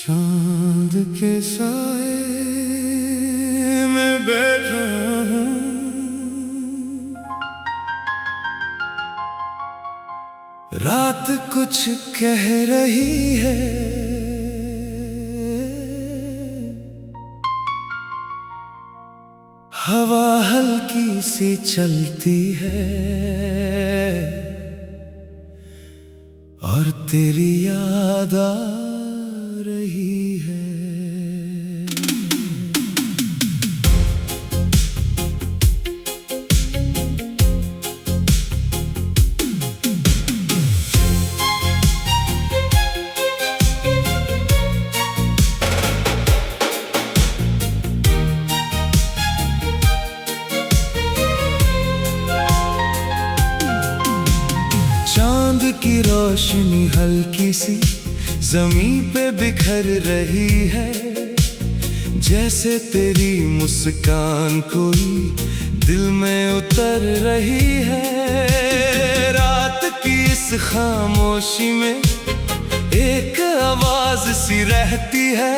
चांद के साए में बैठा हूँ, रात कुछ कह रही है, हवा हल्की सी चलती है और तेरी याद आ रही है। चांद की रोशनी हल्की सी ज़मीं पे बिखर रही है, जैसे तेरी मुस्कान कोई दिल में उतर रही है। रात की इस खामोशी में एक आवाज सी रहती है,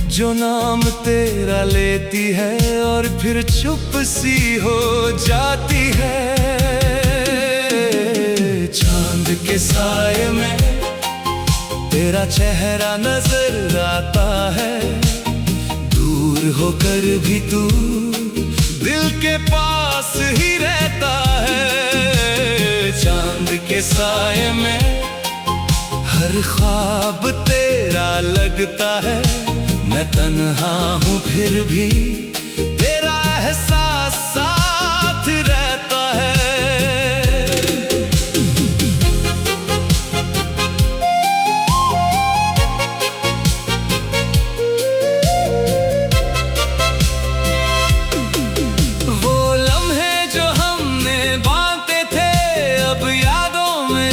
जो नाम तेरा लेती है और फिर चुप सी हो जाती है। चांद के साए में तेरा चेहरा नजर आता है, दूर होकर भी तू दिल के पास ही रहता है। चांद के साए में हर ख्वाब तेरा लगता है, मैं तन्हा हूँ फिर भी तेरा एहसास साथ रहता है।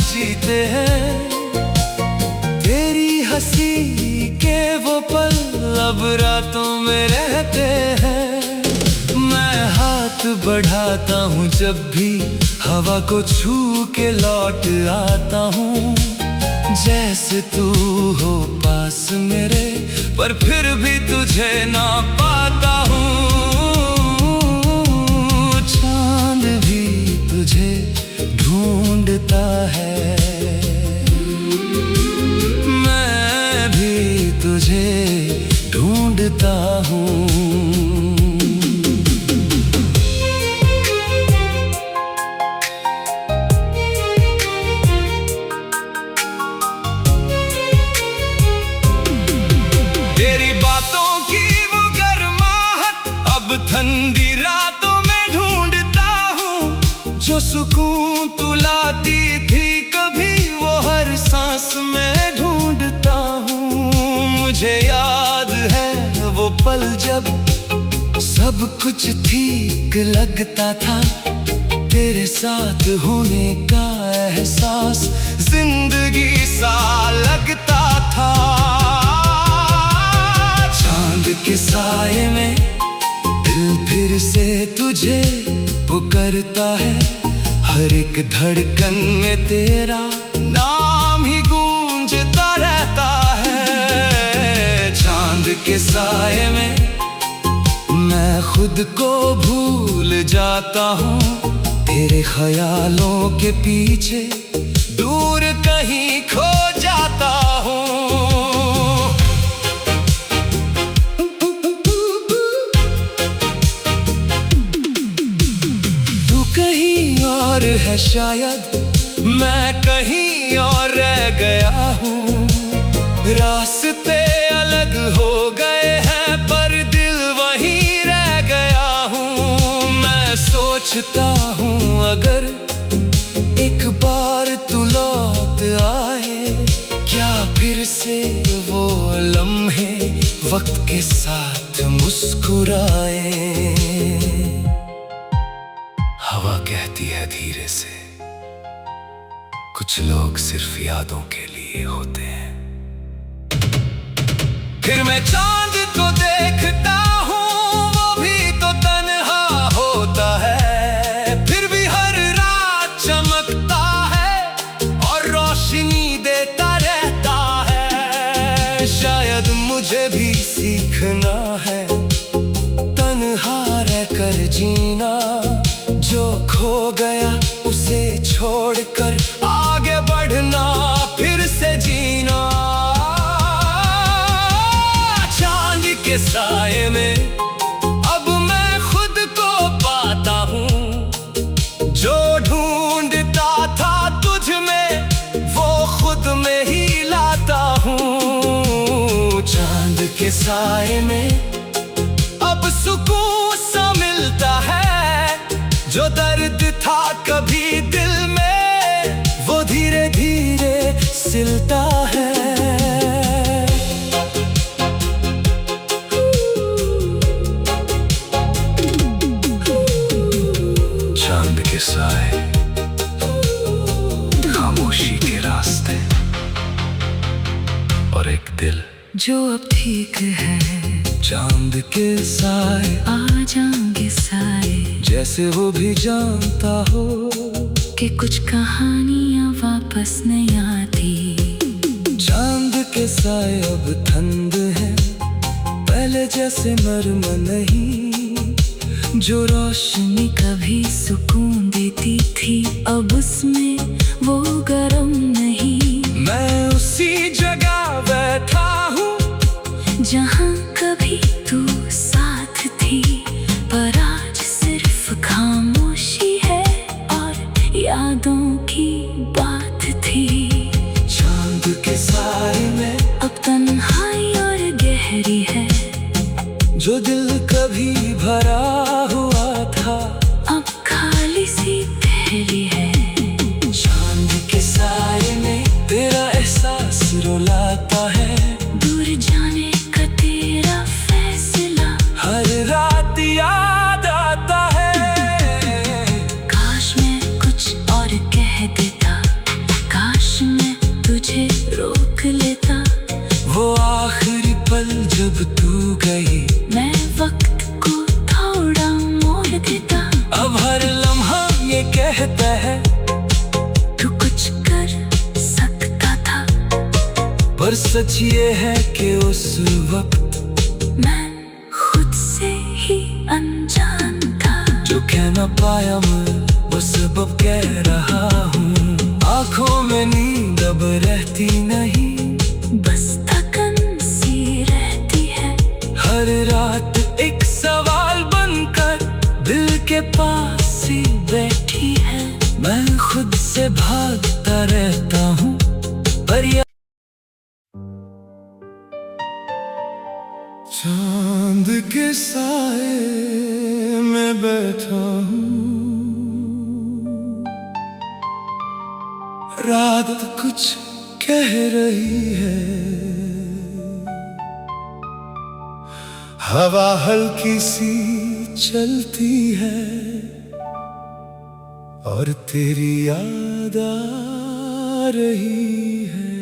जीते हैं तेरी हंसी के वो पल अब रातों में रहते हैं। मैं हाथ बढ़ाता हूँ जब भी हवा को छू के लौट आता हूँ, जैसे तू हो पास मेरे पर फिर भी तुझे ना पाता हूँ। चांद भी तुझे ढूंढता है, मैं भी तुझे ढूंढता हूँ। तेरी बातों की वो गर्माहट अब ठंडी रातों में ढूंढता हूँ, जो सुकून तू लाती थी कभी वो हर सांस में ढूंढता हूँ। मुझे याद है वो पल जब सब कुछ ठीक लगता था, तेरे साथ होने का एहसास जिंदगी सा लगता था। चांद के साए में दिल फिर से तुझे पुकारता है, हर एक धड़कन में तेरा नाम ही गूंजता रहता है। चांद के साए में मैं खुद को भूल जाता हूँ, तेरे ख्यालों के पीछे दूर कहीं खो जाता हूँ। और है शायद मैं कहीं और रह गया हूँ, रास्ते अलग हो गए हैं पर दिल वहीं रह गया हूँ। मैं सोचता हूँ अगर एक बार तू लौट आए, क्या फिर से वो लम्हे वक्त के साथ मुस्कुराए। हवा कहती है धीरे से, कुछ लोग सिर्फ यादों के लिए होते हैं। फिर मैं चांद को देखता हूँ, वो भी तो तन्हा होता है, फिर भी हर रात चमकता है और रोशनी देता रहता है। शायद सीखना है, तन्हा रहकर जीना। जो खो गया उसे छोड़कर आगे बढ़ना, फिर से जीना। चांद के साए में अब मैं खुद को पाता हूँ, जो ढूंढता था तुझ में वो खुद में ही लाता हूँ। चांद के साए में अब सुकून सा मिलता है, जो दर्द था कभी दिल में वो धीरे धीरे सिलता है। चांद के साए, खामोशी के रास्ते और एक दिल जो अब ठीक है। चांद के साए आ जाएंगे साए, जैसे वो भी जानता हो कि कुछ कहानियां वापस नहीं आती। चांद के साए अब ठंड है, पहले जैसे नर्म नहीं। जो रोशनी कभी सुकून देती थी अब उसमें वो गरम नहीं। मैं उसी जगह बैठा हूँ जहाँ कभी तू साथ थी, पर आज सिर्फ खामोशी है और यादों की बात थी। चांद के साए में अब तन्हाई और गहरी है, जो दिल कभी भरा हुआ था अब खाली सी थैली है। चांद के साए में तेरा एहसास रुलाता है, दूर जाने का तेरा फैसला हर रात याद आता है। काश मैं कुछ और कह देता, काश मैं तुझे रोक लेता। वो आखिरी पल जब तू गई, मैं वक्त को थोड़ा मोड़ देता। अब हर लम्हा ये कहता है तू कुछ कर सकता था, पर सच ये है कि उस वक्त मैं खुद से ही अनजान था। जो कह न पाया मैं वो सब अब कह रहा हूँ। आंखों में नींद अब रहती नहीं, बस थकन सी रहती है। हर रात एक सवाल बनकर दिल के पास ही बैठी है। मैं खुद से भागता रहता हूँ, पर चांद के साए में बैठा हूँ, रात कुछ कह रही है। हवा हल्की सी चलती है और तेरी याद आ रही है।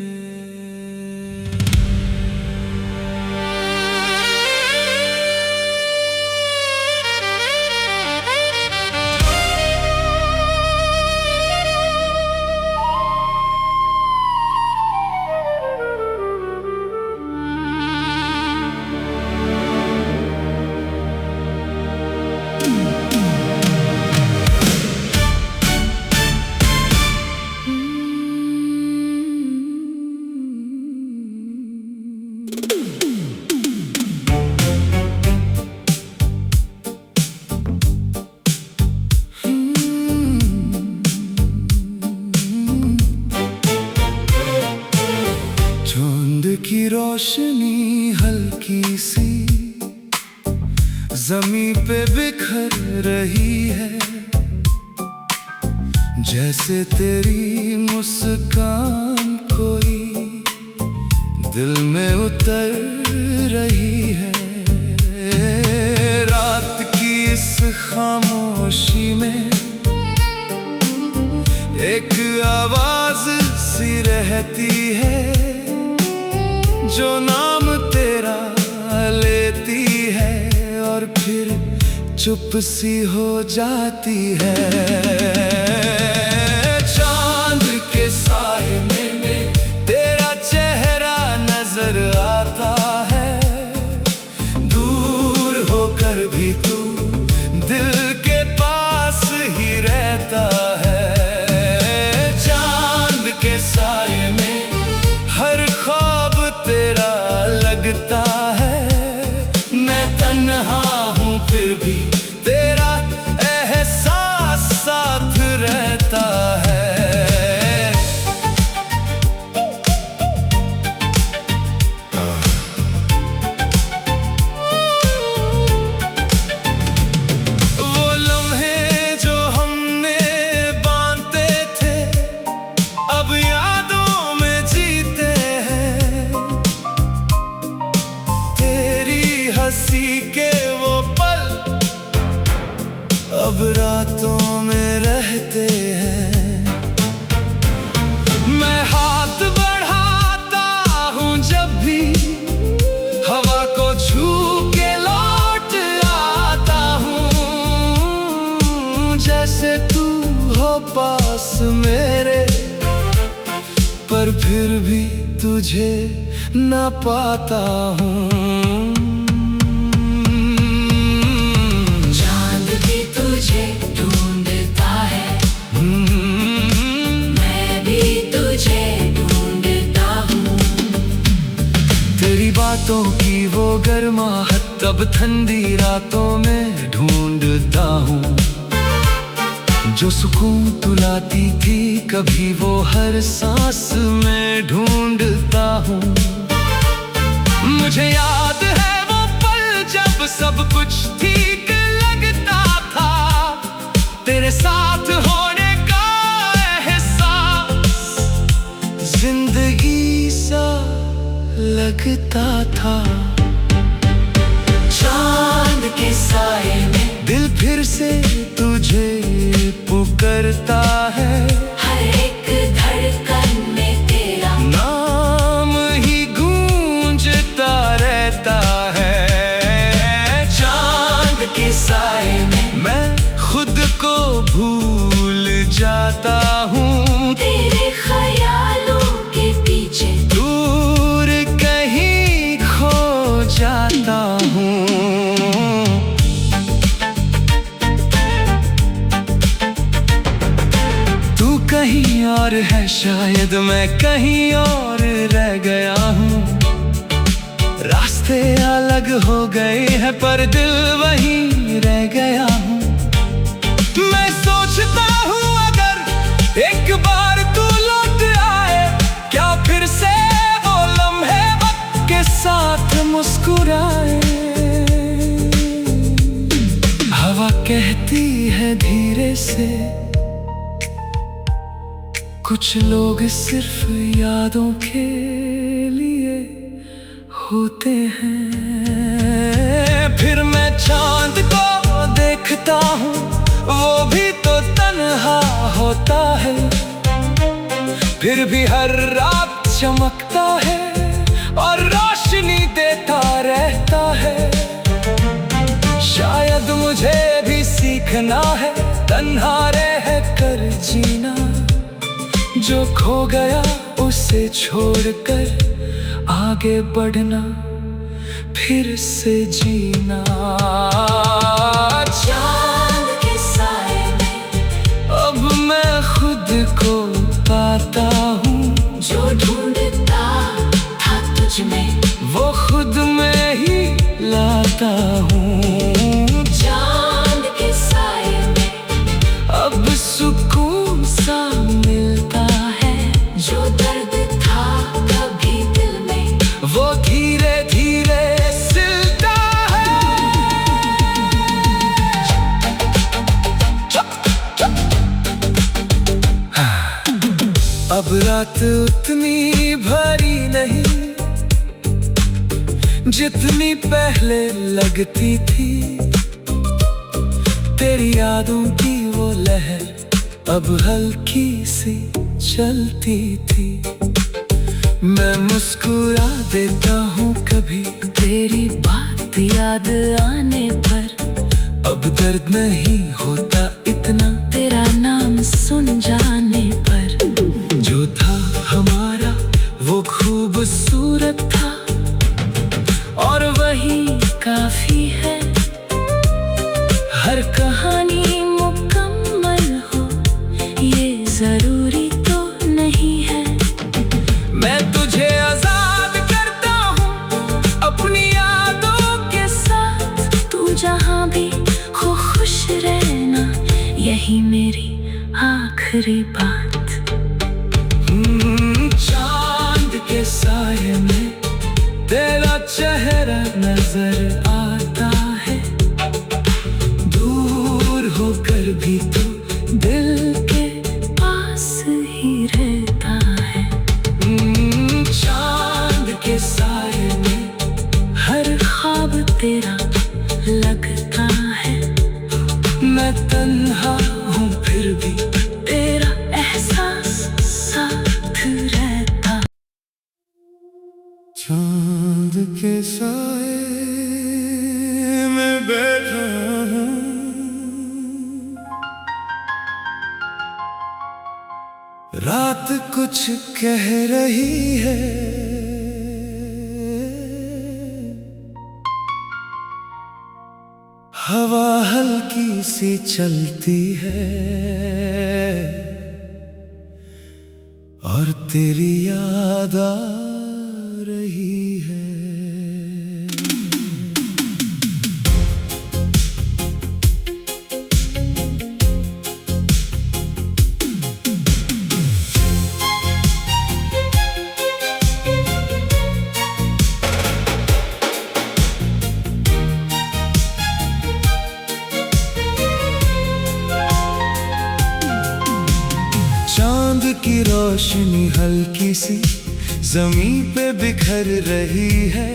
की रोशनी हल्की सी ज़मीं पे बिखर रही है, जैसे तेरी मुस्कान कोई दिल में उतर रही है। रात की इस खामोशी में एक आवाज सी रहती है, जो नाम तेरा लेती है और फिर चुप सी हो जाती है। चांद के साए में तेरा चेहरा नजर आता है, रातों में रहते हैं। मैं हाथ बढ़ाता हूँ जब भी हवा को छू के लौट आता हूँ, जैसे तू हो पास मेरे, पर फिर भी तुझे ना पाता हूँ। चांद भी तुझे ढूंढता है, मैं भी तुझे ढूंढता हूँ। तेरी बातों की वो गर्माहट तब ठंडी रातों में ढूंढता हूँ। जो सुकून तू लाती थी कभी वो हर सांस में ढूंढता हूँ। मुझे याद है वो पल जब सब कुछ ठीक लगता था, तेरे साथ होने का एहसास जिंदगी सा लगता था। चांद के साए में दिल फिर से तुझे पुकारता है, हर एक धड़कन में तेरा नाम ही गूंजता रहता है। चांद के साए में मैं खुद को भूल जाता हूँ, तेरे ख्यालों के पीछे दूर कहीं खो जाता हूँ। तू कहीं और है शायद मैं कहीं और रह गया हूँ। रास्ते अलग हो गए हैं पर दिल वहीं रह गया हूँ। मैं सोचता हूँ अगर एक बार तू लौट आए, क्या फिर से वो लम्हे वक्त के साथ मुस्कुराए। हवा कहती है धीरे से, कुछ लोग सिर्फ यादों के लिए होते हैं। फिर मैं चांद को देखता हूँ, वो भी तो तन्हा होता है, फिर भी हर रात चमकता है और रोशनी देता रहता है। शायद मुझे भी सीखना है तन्हा रह कर जीना, जो खो गया उसे छोड़कर आगे बढ़ना, फिर से जीना। चांद के साए में अब मैं खुद को पाता हूँ, जो ढूंढता था तुझ में वो खुद में ही लाता हूँ। चांद के साए में अब सुकून सा मिलता है, जो दर्द था कभी दिल में वो धीरे धीरे सिलता है। अब रात उतनी भरी नहीं जितनी पहले लगती थी, तेरी यादों की वो लहर अब हल्की सी चलती थी। मैं मुस्कुरा देता हूँ कभी तेरी बात याद आने पर, अब दर्द नहीं होता इतना तेरा नाम सुन जाने पर। जो था हमारा वो खूबसूरत था और वही काफी है, हर कहानी मुकम्मल हो ये जरूरी तो नहीं है। मैं तुझे आजाद करता हूँ अपनी यादों के साथ तू जहाँ भी हो खुश रहना, यही मेरी आखिरी बात। चांद के साए में तेरा चेहरा नजर आता है, दूर होकर भी तो दिल के पास ही रहता है। चांद के साए में हर ख्वाब तेरा लगता है, मैं तन्हा चांद के साए में बैठा हूँ, रात कुछ कह रही है, हवा हल्की सी चलती है और तेरी याद आ रही है। चांद की रोशनी हल्की सी जमीन पे बिखर रही है,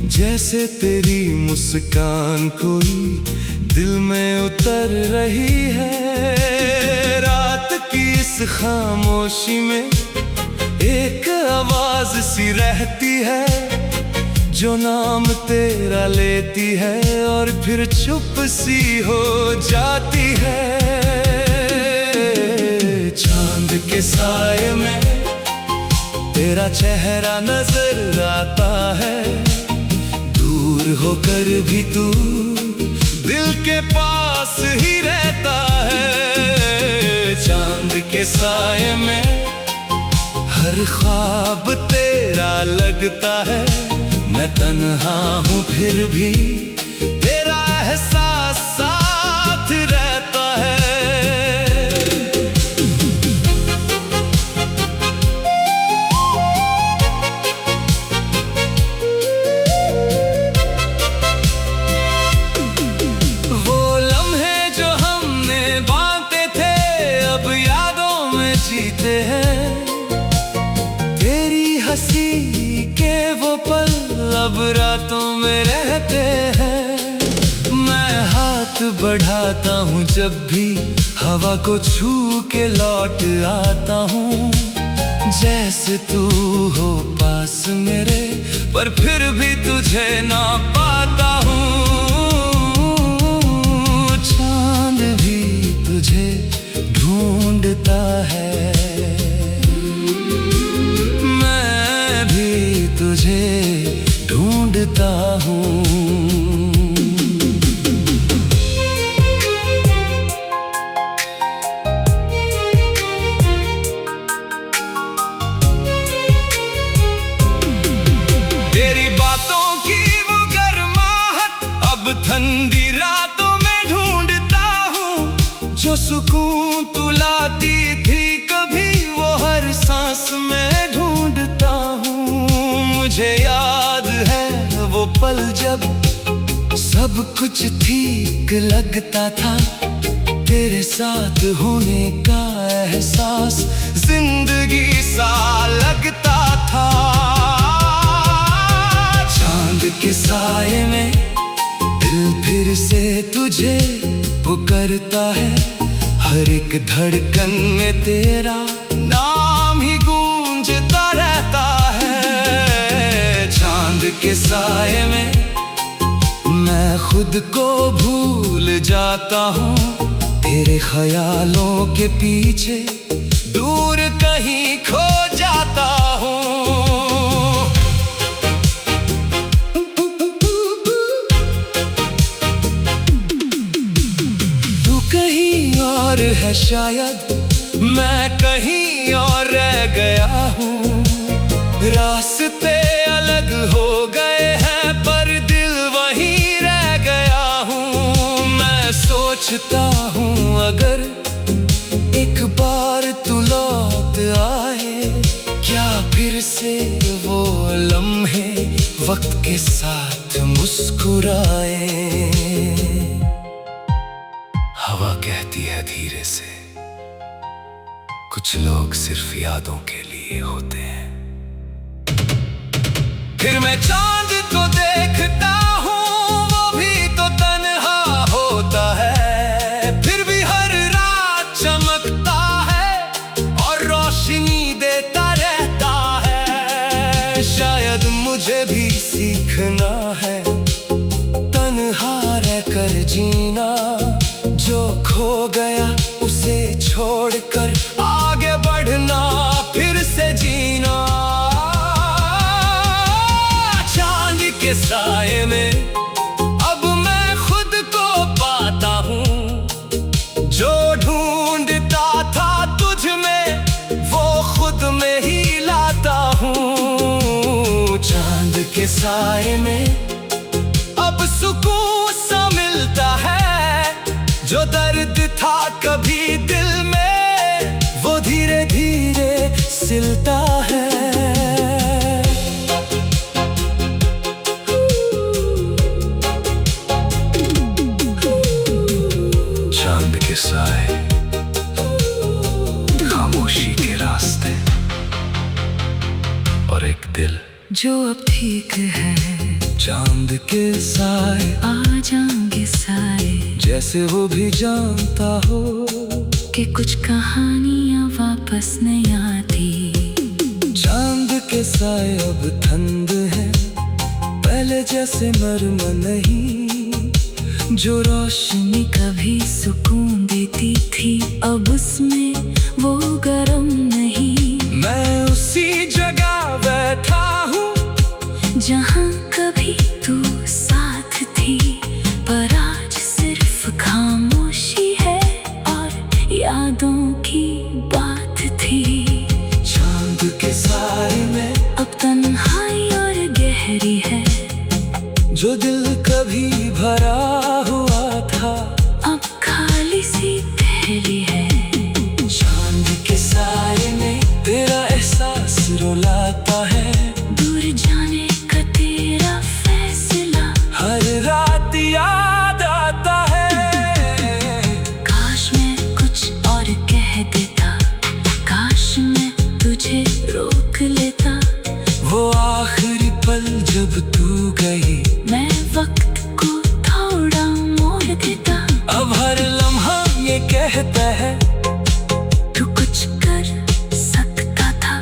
जैसे तेरी मुस्कान कोई दिल में उतर रही है। रात की इस खामोशी में एक आवाज सी रहती है, जो नाम तेरा लेती है और फिर चुप सी हो जाती है। चांद के साए में तेरा चेहरा नजर आता है, दूर होकर भी तू दिल के पास ही रहता है। चांद के साए में हर ख्वाब तेरा लगता है, मैं तन्हा हूँ फिर भी तेरा एहसास साथ रहता है। तेरी हंसी के वो पल अब रातों में रहते हैं। मैं हाथ बढ़ाता हूँ जब भी हवा को छू के लौट आता हूँ, जैसे तू हो पास मेरे पर फिर भी तुझे ना पाता हूँ। चांद भी तुझे ढूंढता है, मैं भी तुझे ढूंढता हूँ। तेरी बातों की वो गर्माहट अब ठंडी रातों में ढूंढता हूँ, जो सुकून तू लाती थी कभी वो हर सांस में ढूंढता हूँ। मुझे याद है वो पल जब सब कुछ ठीक लगता था, तेरे साथ होने का एहसास जिंदगी सा लगता था। चांद के साए में दिल फिर से तुझे पुकारता है, हर एक धड़कन में तेरा नाम ही गूंजता रहता है। चांद के साए में मैं खुद को भूल जाता हूँ, तेरे ख्यालों के पीछे दूर कहीं खो जाता हूँ। तू कहीं और है शायद, मैं कहीं और रह गया हूँ। रास्ते अलग हो गए हैं पर दिल वहीं रह गया हूँ। मैं सोचता हूँ अगर एक बार तू लौट आए, क्या फिर से वो लम्हे वक्त के साथ मुस्कुराए। हवा कहती है धीरे से, कुछ लोग सिर्फ यादों के लिए होते हैं। फिर मैं चांद को देखता हूँ, वो भी तो तन्हा होता है, फिर भी हर रात चमकता है और रोशनी देता रहता है। शायद मुझे भी सीखना है तन्हा रहकर जीना। जो खो गया उसे छोड़कर आगे बढ़ना, फिर से जीना। चांद के साए में अब मैं खुद को पाता हूँ। जो ढूंढता था तुझ में वो खुद में ही लाता हूँ। चांद के साए में अब सुकून सा मिलता है। जो दर्द था कभी दिल में वो धीरे धीरे सिलता है। चांद के साए, खामोशी के रास्ते और एक दिल जो अब ठीक है। चांद के साए आ जाएंगे साए, जैसे वो भी जानता हो कि कुछ कहानियां वापस नहीं आती। चांद के साए अब ठंड है, पहले जैसे नरम नहीं। जो रोशनी कभी सुकून देती थी अब उसमें वो गरम नहीं। मैं उसी जगह बैठा हूँ जहाँ कभी तू साथ थी, पर आज सिर्फ खामोशी है और यादों की बात थी। चांद के साए में अब तन्हाई और गहरी है। जो दिल कभी भरा हुआ था अब खाली सी थैली है। चांद के साए में तेरा एहसास रुलाता है। दूर जाने का तेरा फैसला हर रात याद आता है। काश मैं कुछ और कह देता, काश मैं तुझे रोक लेता। वो आखिरी पल जब तू गई मैं वक्त को थोड़ा मोड़ देता। अब हर लम्हा ये कहता है तू कुछ कर सकता था,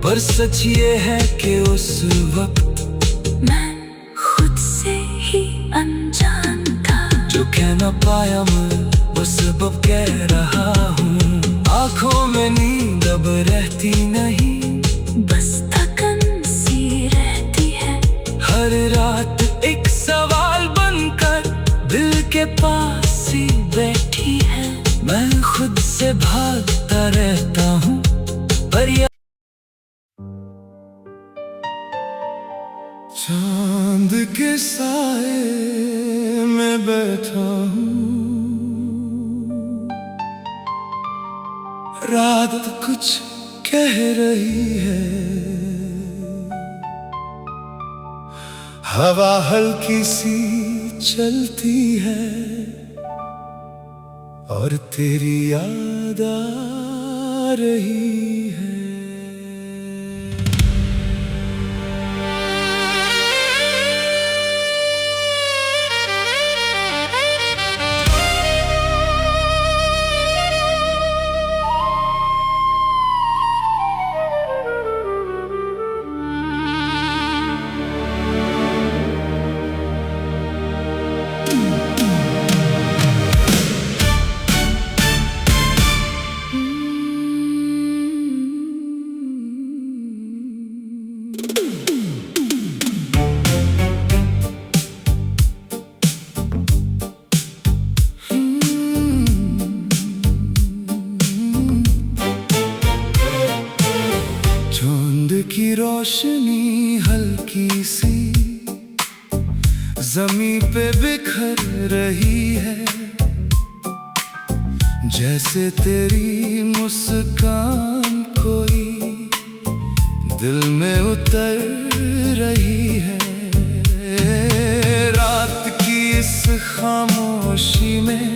पर सच ये है कि उस वक्त मैं खुद से ही अनजान था। जो कह न पाया मैं वो सब अब कह रहा हूँ। आँखों में नींद अब रहती नहीं, बस थकन सी रहती है। हर रात एक सवाल बनकर दिल के पास ही बैठी है। मैं खुद से भागता रहता हूँ पर चांद के साए में बैठा हूँ। रात कुछ कह रही है, हवा हल्की सी चलती है और तेरी याद आ रही है। की रोशनी हल्की सी ज़मीं पे बिखर रही है। जैसे तेरी मुस्कान कोई दिल में उतर रही है। रात की इस खामोशी में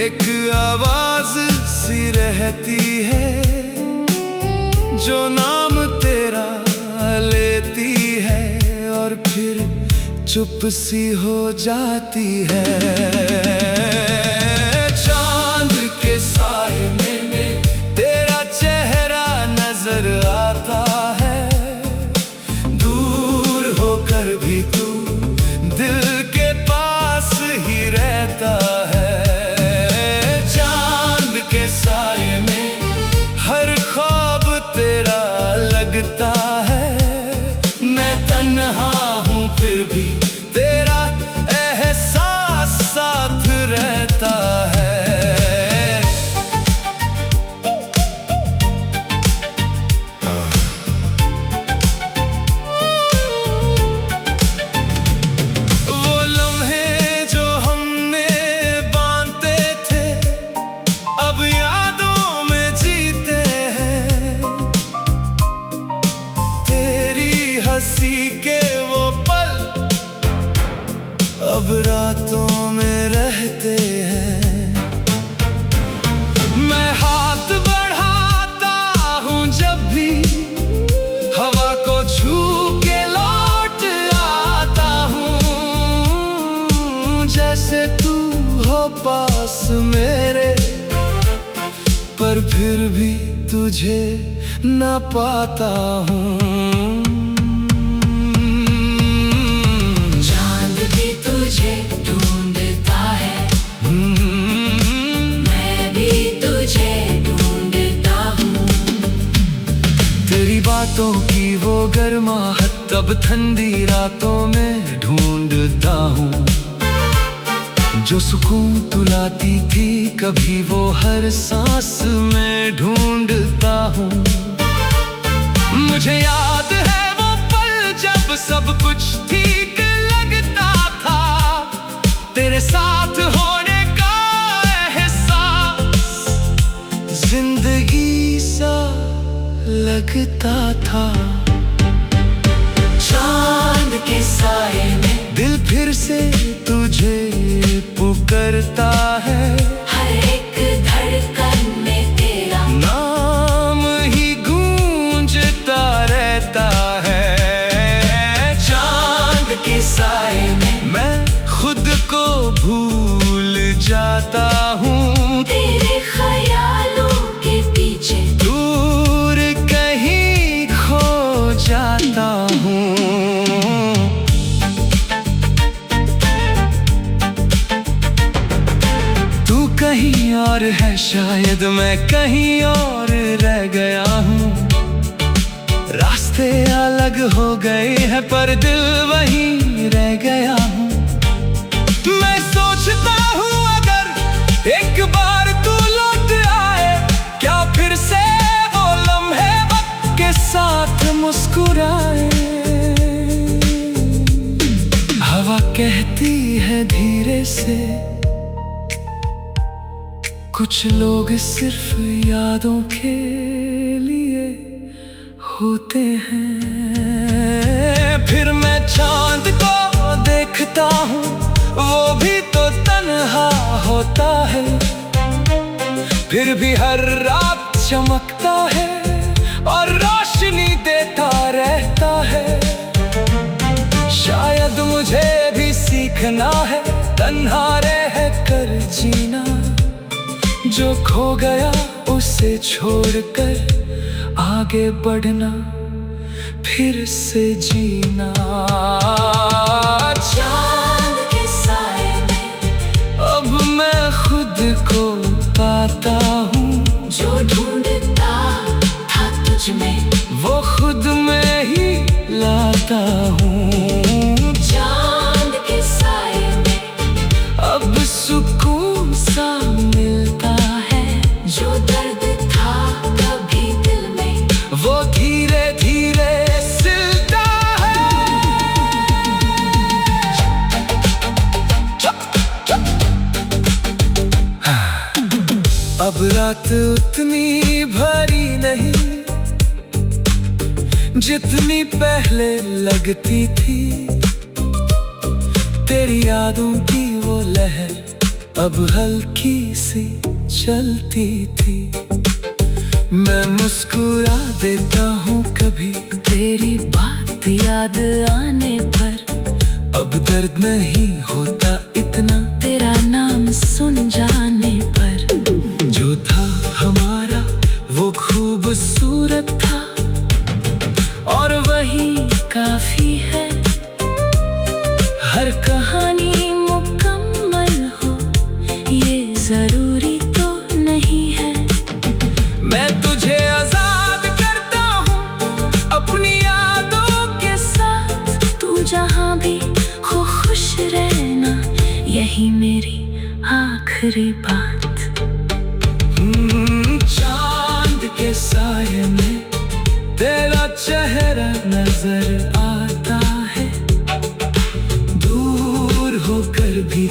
एक आवाज सी रहती है जो नाम तेरा लेती है और फिर चुप सी हो जाती है। चांद के साए में तेरा चेहरा नजर आता के वो पल अब रातों में रहते हैं। मैं हाथ बढ़ाता हूँ जब भी, हवा को छू के लौट आता हूँ। जैसे तू हो पास मेरे, पर फिर भी तुझे ना पाता हूँ। चांद भी तुझे ढूंढता है, मैं भी तुझे ढूंढता हूँ। तेरी बातों की वो गर्माहट तब ठंडी रातों में ढूंढता हूँ। जो सुकून तू लाती थी कभी, वो हर सांस में ढूंढता हूँ। मुझे याद है वो पल जब सब कुछ ठीक लगता था। तेरे साथ होने का एहसास जिंदगी सा लगता था। चांद के साए में दिल फिर से तुझे पुकारता है। हर एक धड़कन में तेरा नाम ही गूंजता रहता है। चांद के साए में मैं खुद को भूल जाता हूँ। तेरे ख्यालों के पीछे दूर कहीं खो जाता हूँ। कहीं और है शायद, मैं कहीं और रह गया हूँ। रास्ते अलग हो गए हैं पर दिल वहीं रह गया हूँ। मैं सोचता हूँ अगर एक बार तू लौट आए, क्या फिर से वो लम्हे वक्त के साथ मुस्कुराए। हवा कहती है धीरे से, कुछ लोग सिर्फ यादों के लिए होते हैं। फिर मैं चांद को देखता हूँ, वो भी तो तन्हा होता है। फिर भी हर रात चमकता है और रोशनी देता रहता है। शायद मुझे भी सीखना है तन्हा रह कर जीना। जो खो गया उसे छोड़कर आगे बढ़ना, फिर से जीना। चांद के साए में अब मैं खुद को पाता हूँ। जो ढूंढता था तुझ में वो खुद में ही लाता हूँ। चांद के साए में अब सुकून सा मिलता है। जो दर्द था कभी दिल में वो धीरे धीरे सिलता है। अब रात उतनी भरी नहीं जितनी पहले लगती थी। तेरी यादों की वो लहर अब हल्की सी चलती थी। मैं मुस्कुरा देता हूँ कभी तेरी बात याद आने पर। अब दर्द नहीं होता इतना तेरा नाम सुन जाने पर। जो था हमारा वो खूबसूरत था और वही काफी है। हर कहानी मुकम्मल हो ये जरूरी तो नहीं है। मैं तुझे आजाद करता हूँ अपनी यादों के साथ तू जहाँ भी हो खुश रहना, यही मेरी आखिरी बात। चांद के साए में तेरा चेहरा नजर आता है। दूर होकर भी